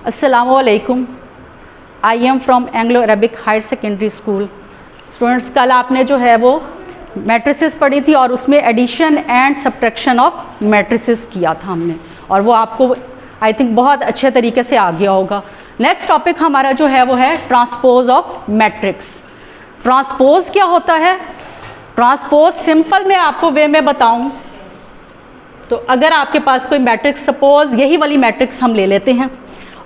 अस्सलामु अलैकुम। I am from Anglo Arabic higher secondary school. Students, कल आपने जो है वो मैट्रिसेस पढ़ी थी और उसमें addition and subtraction of matrices किया था हमने, और वो आपको आई थिंक बहुत अच्छे तरीके से आ गया होगा। नेक्स्ट टॉपिक हमारा जो है वो है ट्रांसपोज ऑफ मैट्रिक्स। ट्रांसपोज क्या होता है? ट्रांसपोज सिंपल मैं आपको वे में बताऊं तो अगर आपके पास कोई मैट्रिक्स, सपोज यही वाली मैट्रिक्स हम ले लेते हैं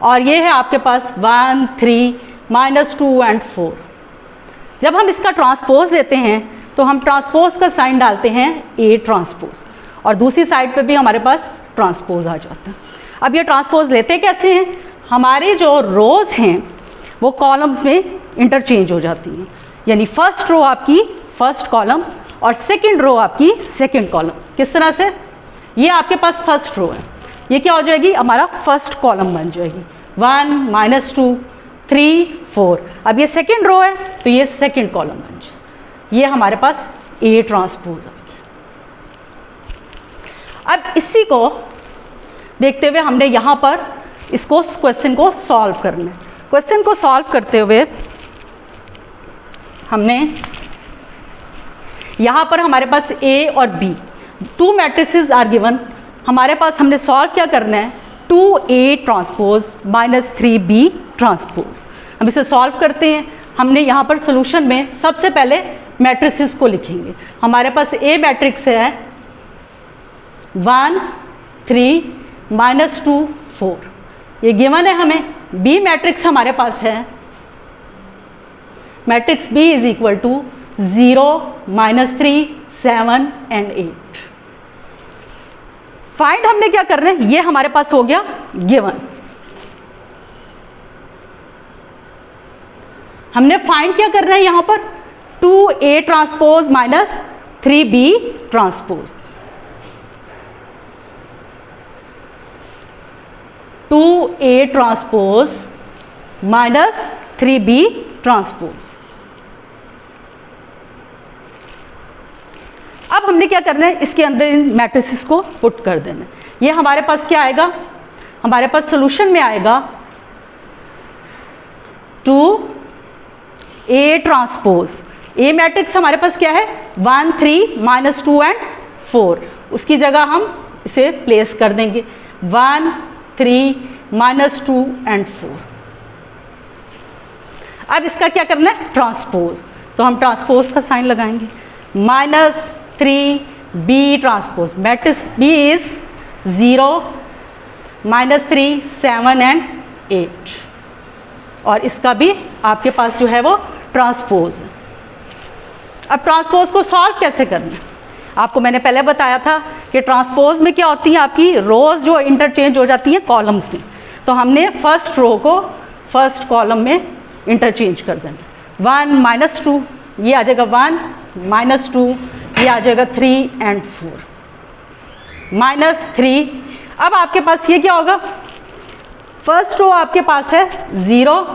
और ये है आपके पास 1 3 -2 एंड 4। जब हम इसका ट्रांसपोज लेते हैं तो हम ट्रांसपोज का साइन डालते हैं ए ट्रांसपोज, और दूसरी साइड पे भी हमारे पास ट्रांसपोज आ जाता है। अब ये ट्रांसपोज लेते कैसे हैं? हमारी जो रोज हैं वो कॉलम्स में इंटरचेंज हो जाती हैं, यानी फर्स्ट रो आपकी फर्स्ट कॉलम और सेकंड रो आपकी सेकंड कॉलम। किस तरह से? ये आपके पास फर्स्ट रो है, ये क्या हो जाएगी? हमारा फर्स्ट कॉलम बन जाएगी 1 -2 3 4। अब ये सेकंड रो है तो ये सेकंड कॉलम बन जाए। ये हमारे पास ए ट्रांसपोज आ गया। अब इसी को देखते हुए हमने यहाँ पर इसको क्वेश्चन को सॉल्व करना है। क्वेश्चन को सॉल्व करते हुए हमने यहाँ पर हमारे पास ए और बी 2 मैट्रिसेस आर गिवन। हमारे पास हमने सॉल्व क्या करना है? 2A transpose -3B transpose. हम इसे सॉल्व करते हैं। हमने यहाँ पर सोल्यूशन में सबसे पहले मैट्रिसेस को लिखेंगे। हमारे पास A मैट्रिक्स है 1 3 -2 4, ये गिवन है हमें। B मैट्रिक्स हमारे पास है matrix B is equal to 0 -3 7 and 8। Find हमने क्या करना है? ये हमारे पास हो गया गिवन। हमने फाइंड क्या करना है यहां पर? 2A transpose -3B transpose. 2A transpose -3B transpose. अब हमने क्या करना है? इसके अंदर इन मैट्रिसेस को पुट कर देना है। ये हमारे पास क्या आएगा? हमारे पास सॉल्यूशन में आएगा 2A ट्रांसपोज। ए मैट्रिक्स हमारे पास क्या है? 1 3 -2 एंड 4। उसकी जगह हम इसे प्लेस कर देंगे 1 3 -2 एंड 4। अब इसका क्या करना है? ट्रांसपोज। तो हम ट्रांसपोज का साइन लगाएंगे -3B transpose. Matrix B is 0 -3 7 and 8, और इसका भी आपके पास जो है वो ट्रांसपोज है। अब ट्रांसपोज को सॉल्व कैसे करना है? आपको मैंने पहले बताया था कि ट्रांसपोज में क्या होती है, आपकी रोज जो इंटरचेंज हो जाती हैं कॉलम्स में। तो हमने फर्स्ट रो को फर्स्ट कॉलम में इंटरचेंज कर देना। 1 -2 ये आ जाएगा 1 -2, ये आ जाएगा 3 एंड 4 -3। अब आपके पास ये क्या होगा? फर्स्ट रो आपके पास है 0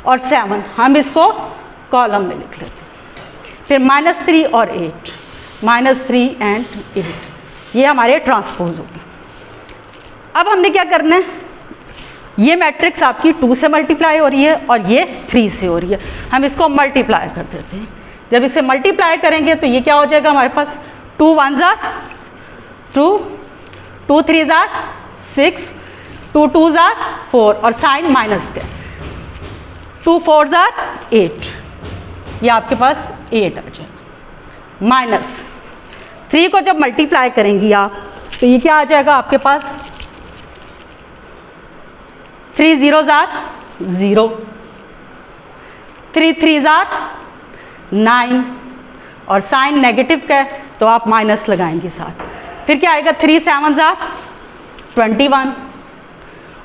और 7, हम इसको कॉलम में लिख लेते हैं। फिर -3 और 8 -3 एंड 8, ये हमारे ट्रांसपोज हो गए। अब हमने क्या करना है? ये मैट्रिक्स आपकी 2 से मल्टीप्लाई हो रही है और ये 3 से हो रही है। हम इसको मल्टीप्लाई कर देते हैं। जब इसे मल्टीप्लाई करेंगे तो ये क्या हो जाएगा हमारे पास? 2 1 2 2 3 6 2 2 4, और साइन माइनस का 2 4 8, ये आपके पास 8 आ जाएगा। -3 को जब मल्टीप्लाई करेंगी आप तो ये क्या आ जाएगा आपके पास? 3 0 0, 3 3 9, और साइन नेगेटिव का है तो आप माइनस लगाएंगे साथ। फिर क्या आएगा? 3 7 21,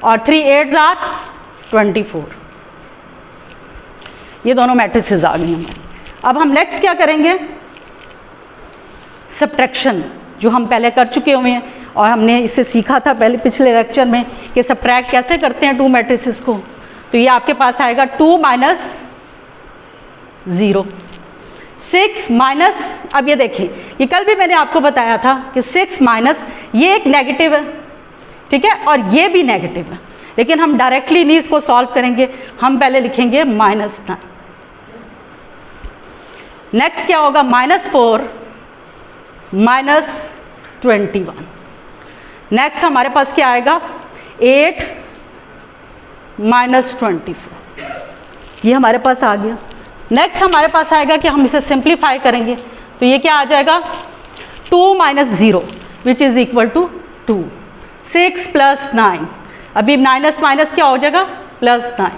और 3 8 24। ये दोनों मैट्रिसेस आ गई हमारी। अब हम नेक्स्ट क्या करेंगे? सब्ट्रैक्शन, जो हम पहले कर चुके हुए हैं, और हमने इसे सीखा था पहले पिछले लेक्चर में कि सब्ट्रैक्ट कैसे करते हैं 2 मैट्रिसेस को। तो ये आपके पास आएगा 2 -0 6 माइनस। अब ये देखें, ये कल भी मैंने आपको बताया था कि 6 माइनस, ये एक नेगेटिव है, ठीक है, और ये भी नेगेटिव है। लेकिन हम डायरेक्टली नहीं इसको सॉल्व करेंगे, हम पहले लिखेंगे -9। नेक्स्ट क्या होगा, -4 -21। नेक्स्ट हमारे पास क्या आएगा, 8 -24। ये हमारे पास आ गया। नेक्स्ट हमारे पास आएगा कि हम इसे सिंप्लीफाई करेंगे, तो ये क्या आ जाएगा, 2 - 0 विच इज़ इक्वल टू 2। 6 + 9, अभी माइनस माइनस क्या हो जाएगा, +9।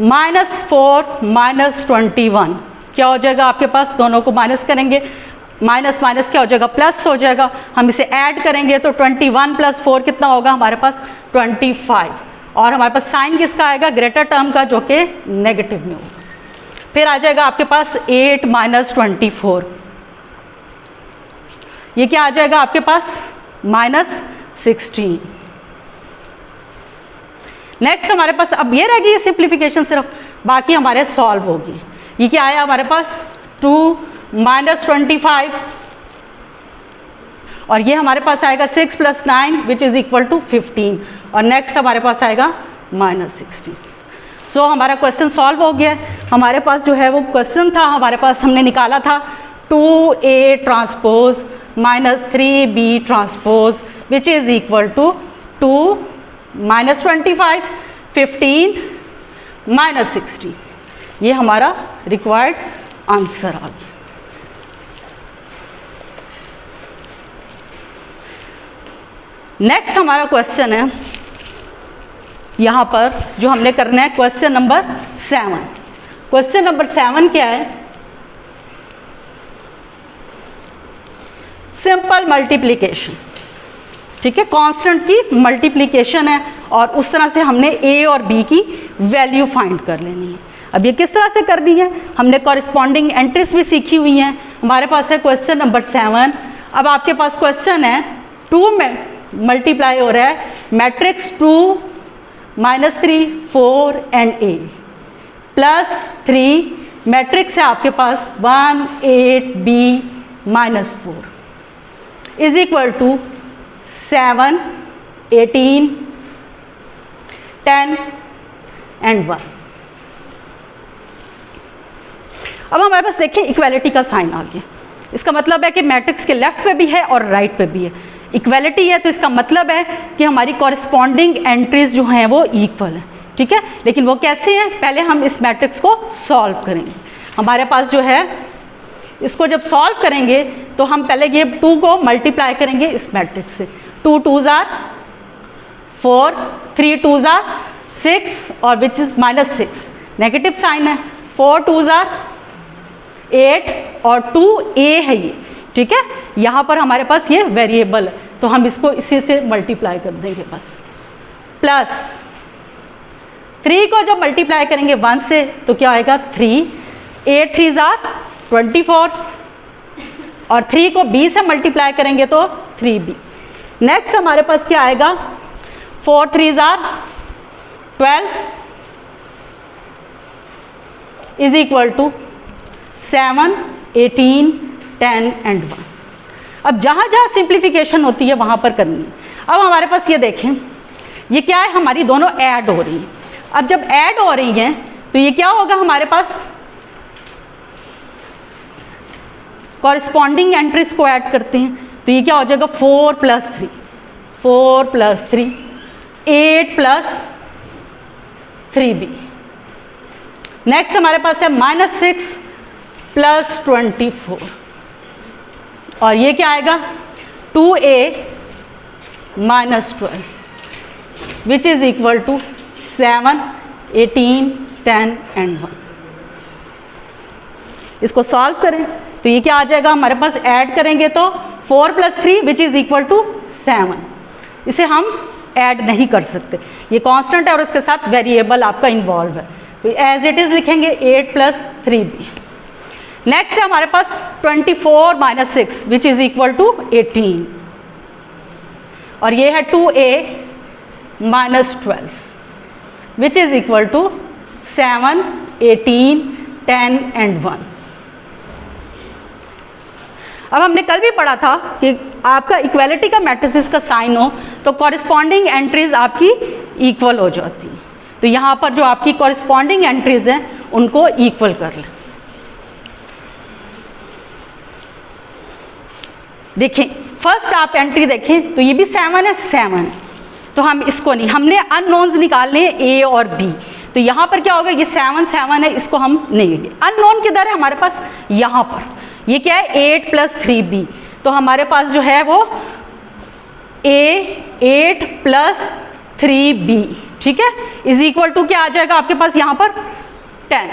-4 -21 क्या हो जाएगा आपके पास, दोनों को माइनस करेंगे, माइनस माइनस क्या हो जाएगा, प्लस हो जाएगा। हम इसे ऐड करेंगे तो 21 + 4 कितना होगा हमारे पास, 25। और हमारे पास साइन किसका आएगा, ग्रेटर टर्म का, जो कि नेगेटिव में होगा। फिर आ जाएगा आपके पास 8 -24, ये क्या आ जाएगा आपके पास, -16। नेक्स्ट हमारे पास अब ये रह गई सिंप्लीफिकेशन सिर्फ, बाकी हमारे सॉल्व होगी। ये क्या आया हमारे पास, 2 -25, और ये हमारे पास आएगा 6 + 9 विच इज़ इक्वल टू 15, और नेक्स्ट हमारे पास आएगा -16। सो हमारा क्वेश्चन सॉल्व हो गया। हमारे पास जो है वो क्वेश्चन था, हमारे पास हमने निकाला था 2A transpose -3B transpose which is equal to 2 -25, 15 -16। ये हमारा रिक्वायर्ड आंसर आ गया। नेक्स्ट हमारा क्वेश्चन है यहाँ पर जो हमने करना है, क्वेश्चन नंबर 7। क्वेश्चन नंबर 7 क्या है, सिंपल मल्टीप्लिकेशन। ठीक है, कांस्टेंट की मल्टीप्लिकेशन है और उस तरह से हमने A और B की वैल्यू फाइंड कर लेनी है। अब ये किस तरह से कर दी है, हमने कॉरिस्पॉन्डिंग एंट्रीज भी सीखी हुई हैं। हमारे पास है क्वेश्चन नंबर 7। अब आपके पास क्वेश्चन है 2 में मल्टीप्लाई हो रहा है मैट्रिक्स 2 -3 4 एंड A +3 मैट्रिक्स है आपके पास 1 8 B -4 is equal to 7 18 10 and 1। अब हमारे पास देखिए इक्वालिटी का साइन आ गया। इसका मतलब है कि मैट्रिक्स के लेफ्ट पे भी है और राइट पे भी है। इक्वालिटी है तो इसका मतलब है कि हमारी कॉरिस्पॉन्डिंग एंट्रीज जो हैं वो इक्वल है। ठीक है, लेकिन वो कैसे हैं, पहले हम इस मैट्रिक्स को सॉल्व करेंगे। हमारे पास जो है इसको जब सॉल्व करेंगे तो हम पहले ये 2 को मल्टीप्लाई करेंगे इस मैट्रिक्स से। 2 2s are 4, 3 2s are 6 और विच इज़ -6, नेगेटिव साइन है। 4 2s are 8 और 2A है ये। ठीक है, यहाँ पर हमारे पास ये वेरिएबल है तो हम इसको इसी से मल्टीप्लाई कर देंगे बस। प्लस 3 को जब मल्टीप्लाई करेंगे 1 से तो क्या आएगा 3, 8 3s are 24 और 3 को B से मल्टीप्लाई करेंगे तो 3B। नेक्स्ट हमारे पास क्या आएगा 4 3s are 12 is equal to 7 18 10 and 1। अब जहाँ जहाँ सिंप्लीफिकेशन होती है वहाँ पर करनी है। अब हमारे पास ये देखें, ये क्या है, हमारी दोनों ऐड हो रही हैं। अब जब ऐड हो रही हैं तो ये क्या होगा, हमारे पास कॉरिस्पॉन्डिंग एंट्रीज को ऐड करते हैं तो ये क्या हो जाएगा 4 + 3 4 + 3 8 + 3B। नेक्स्ट हमारे पास है -6 + 24 और ये क्या आएगा 2A -12 which is equal to 7 18 10 and 1। इसको सॉल्व करें तो ये क्या आ जाएगा, हमारे पास ऐड करेंगे तो 4 + 3 विच इज़ इक्वल टू 7। इसे हम ऐड नहीं कर सकते, ये कांस्टेंट है और इसके साथ वेरिएबल आपका इन्वॉल्व है तो एज इट इज़ लिखेंगे 8 + 3B। नेक्स्ट है हमारे पास 24 - 6 विच इज़ इक्वल टू 18 और ये है 2A -12 which is equal to 7 18 10 and 1। अब हमने कल भी पढ़ा था कि आपका इक्वालिटी का मैट्रिसेस का साइन हो तो कॉरिस्पॉन्डिंग एंट्रीज आपकी इक्वल हो जाती है। तो यहाँ पर जो आपकी कॉरिस्पॉन्डिंग एंट्रीज हैं उनको इक्वल कर लें। देखें फर्स्ट आप एंट्री देखें तो ये भी 7 है, 7 है, तो हम इसको नहीं, हमने अननोन्स निकालने हैं ए और बी। तो यहाँ पर क्या होगा, ये 7 7 है, इसको हम नहीं लेंगे। अननोन किधर है हमारे पास, यहाँ पर, ये क्या है 8 + 3b, तो हमारे पास जो है वो a 8 + 3b, ठीक है, इज इक्वल टू क्या आ जाएगा आपके पास यहाँ पर 10।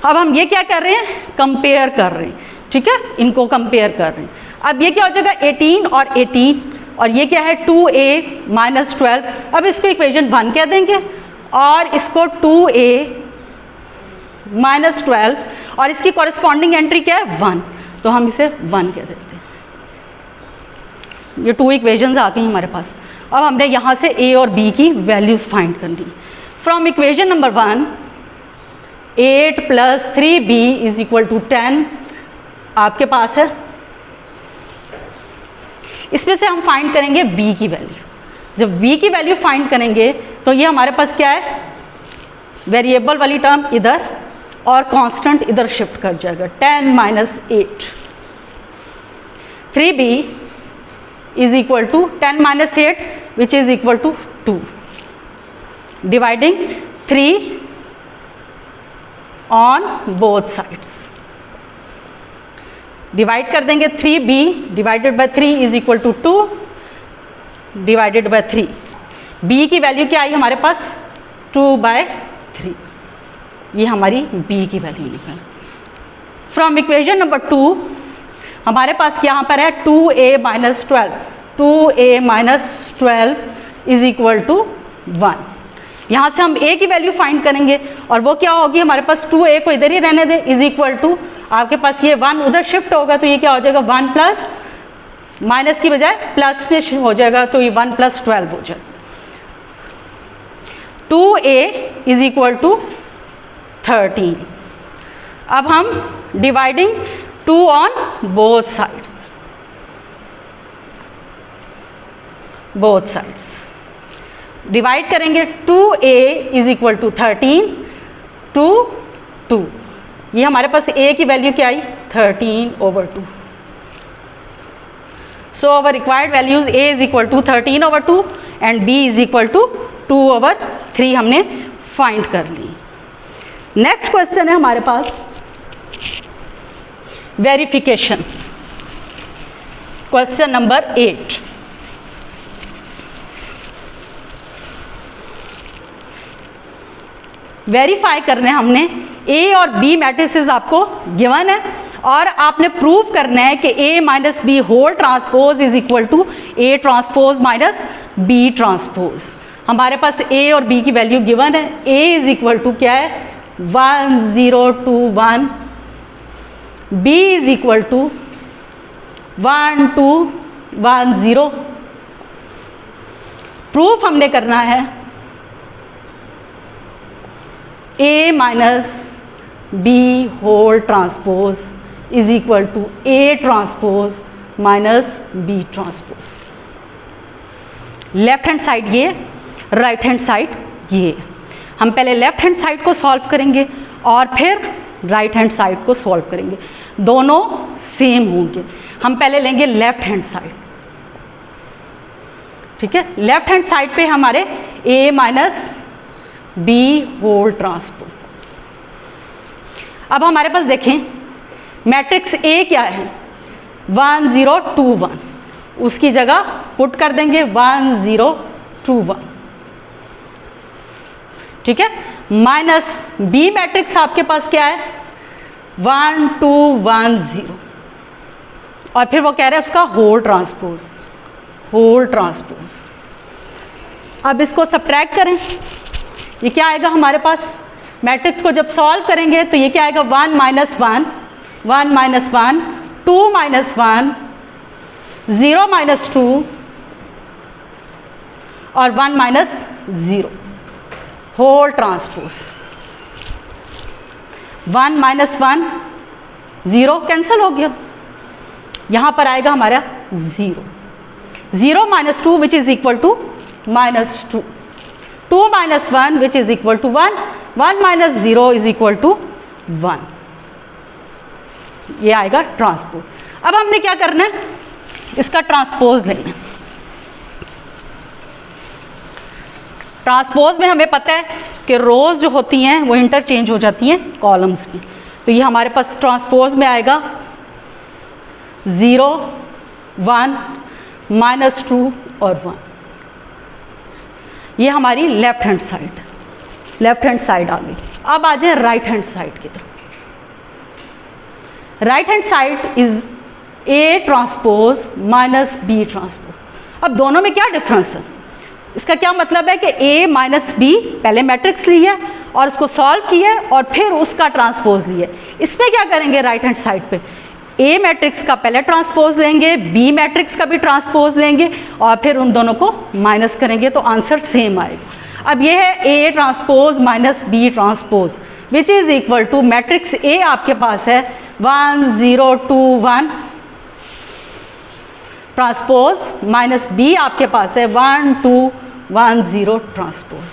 अब हम ये क्या कर रहे हैं, कंपेयर कर रहे हैं, ठीक है, इनको कंपेयर कर रहे हैं। अब ये क्या हो जाएगा 18 और 18, और ये क्या है 2a - 12। अब इसको इक्वेशन 1 कह देंगे और इसको 2a - 12, और इसकी कॉरेस्पॉन्डिंग एंट्री क्या है 1, तो हम इसे 1 कह देते हैं। ये 2 इक्वेशंस आ गई हमारे पास। अब हमने यहाँ से a और b की वैल्यूज फाइंड करनी। फ्रॉम इक्वेशन नंबर 1, 8 + 3b = 10 आपके पास है। इसमें से हम फाइंड करेंगे b की वैल्यू। जब b की वैल्यू फाइंड करेंगे तो ये हमारे पास क्या है, वेरिएबल वाली टर्म इधर और कांस्टेंट इधर शिफ्ट कर जाएगा, 10 - 8। 3b = 10 - 8 which is equal to 2, dividing 3 on both sides। Divide कर देंगे, 3b / 3 = 2 डिवाइडेड बाय 3। b की वैल्यू क्या आई हमारे पास 2/3, ये हमारी b की वैल्यू निकल। फ्रॉम इक्वेशन नंबर 2 हमारे पास यहाँ पर है 2a - 12, 2a - 12 = 1। यहाँ से हम a की वैल्यू फाइंड करेंगे और वो क्या होगी हमारे पास, 2a को इधर ही रहने दें, = आपके पास ये 1 उधर शिफ्ट होगा तो ये क्या हो जाएगा 1 प्लस, माइनस की बजाय प्लस में हो जाएगा, तो ये 1 + 12 हो जाएगा। 2a = 13। अब हम dividing 2 on both sides, divide करेंगे, 2a = 13 2 2, ये हमारे पास a की वैल्यू क्या आई 13/2। So our required values a = 13/2 and b = 2/3 हमने फाइंड कर ली। नेक्स्ट क्वेश्चन है हमारे पास वेरिफिकेशन, क्वेश्चन नंबर 8। वेरीफाई करने हमने a और b मैट्रिसेस आपको गिवन है और आपने प्रूव करना है कि a - b whole transpose = A transpose - B transpose. हमारे पास a और b की वैल्यू गिवन है। a = क्या है 1 0 2 1, b = 1 2 1 0। प्रूफ हमने करना है a - b whole transpose = A transpose - B transpose. Left hand side ये, राइट हैंड साइड ये। हम पहले लेफ्ट हैंड साइड को सॉल्व करेंगे और फिर राइट हैंड साइड को सॉल्व करेंगे, दोनों सेम होंगे। हम पहले लेंगे लेफ्ट हैंड साइड, ठीक है। लेफ्ट हैंड साइड पे हमारे a - b होल ट्रांसपोज। अब हमारे पास देखें मैट्रिक्स A क्या है 1 0 2 1, उसकी जगह पुट कर देंगे 1 0 2 1, ठीक है। माइनस B मैट्रिक्स आपके पास क्या है 1 2 1 0, और फिर वो कह रहे हैं उसका होल ट्रांसपोज। अब इसको सब्ट्रैक्ट करें, ये क्या आएगा हमारे पास, मैट्रिक्स को जब सॉल्व करेंगे तो ये क्या आएगा 1 - 1 1 - 1 2 - 1 0 - 2 और 1 - 0 होल ट्रांसपोज। 1 - 1 0 कैंसिल हो गया, यहाँ पर आएगा हमारा 0, 0 minus 2 which is equal to -2, 2 minus 1 which is equal to 1, 1 minus 0 is equal to 1। ये आएगा ट्रांसपोज। अब हमने क्या करना है, इसका ट्रांसपोज लेना है। ट्रांसपोज में हमें पता है कि रोज जो होती हैं वो इंटरचेंज हो जाती हैं कॉलम्स में, तो ये हमारे पास ट्रांसपोज में आएगा 0, 1, -2 और 1। ये हमारी लेफ्ट हैंड साइड आ गई। अब आ जाए राइट हैंड साइड की तरफ। Right hand side is A transpose minus B transpose. अब दोनों में क्या डिफरेंस है, इसका क्या मतलब है कि A माइनस B पहले मैट्रिक्स ली है और उसको सॉल्व किया है और फिर उसका ट्रांसपोज लिया है। इसमें क्या करेंगे, राइट हैंड साइड पे A मैट्रिक्स का पहले ट्रांसपोज लेंगे, B मैट्रिक्स का भी ट्रांसपोज लेंगे और फिर उन दोनों को माइनस करेंगे तो आंसर सेम आएगा। अब ये है A transpose minus B transpose which is equal to matrix A आपके पास है 1 0 2 1 ट्रांसपोज माइनस B आपके पास है 1 2 1 0 ट्रांसपोज।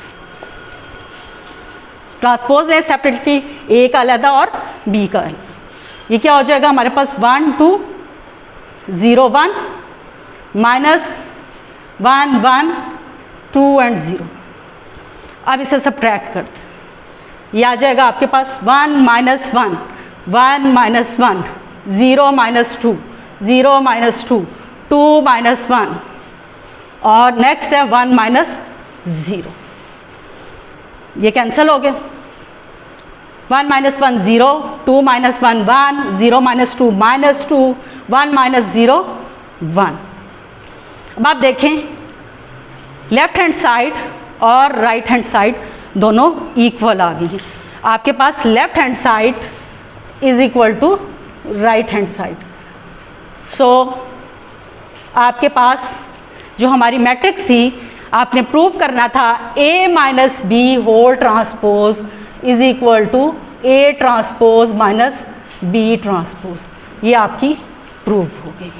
ट्रांसपोज लें सेपरेटली, A का अलग और B का अलग। ये क्या हो जाएगा हमारे पास 1 2 0 1 माइनस 1 1 2 एंड 0। अब इसे सब्ट्रैक्ट करते हैं, ये आ जाएगा आपके पास 1 minus 1 1 minus 1 0 minus 2 0 minus 2 2 minus 1 और नेक्स्ट है 1 माइनस 0। ये कैंसिल हो गया, 1 माइनस 1 0 2 माइनस 1 1 0 माइनस 2 -2 1 माइनस 0 1। अब आप देखें लेफ्ट हैंड साइड और राइट हैंड साइड दोनों इक्वल आ गई हैं। आपके पास left hand side is equal to right hand side. So आपके पास जो हमारी मैट्रिक्स थी आपने प्रूव करना था A minus B whole transpose is equal to A transpose minus B transpose. ये आपकी प्रूव हो गई।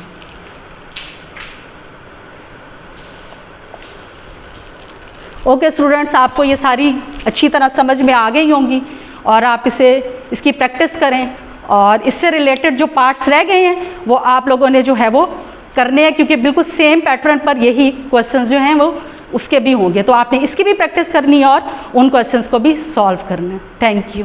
ओके स्टूडेंट्स, आपको ये सारी अच्छी तरह समझ में आ गई होंगी और आप इसकी प्रैक्टिस करें और इससे रिलेटेड जो पार्ट्स रह गए हैं वो आप लोगों ने जो है वो करने हैं, क्योंकि बिल्कुल सेम पैटर्न पर यही क्वेश्चंस जो हैं वो उसके भी होंगे, तो आपने इसकी भी प्रैक्टिस करनी है और उन क्वेश्चंस को भी सॉल्व करना है। Thank you.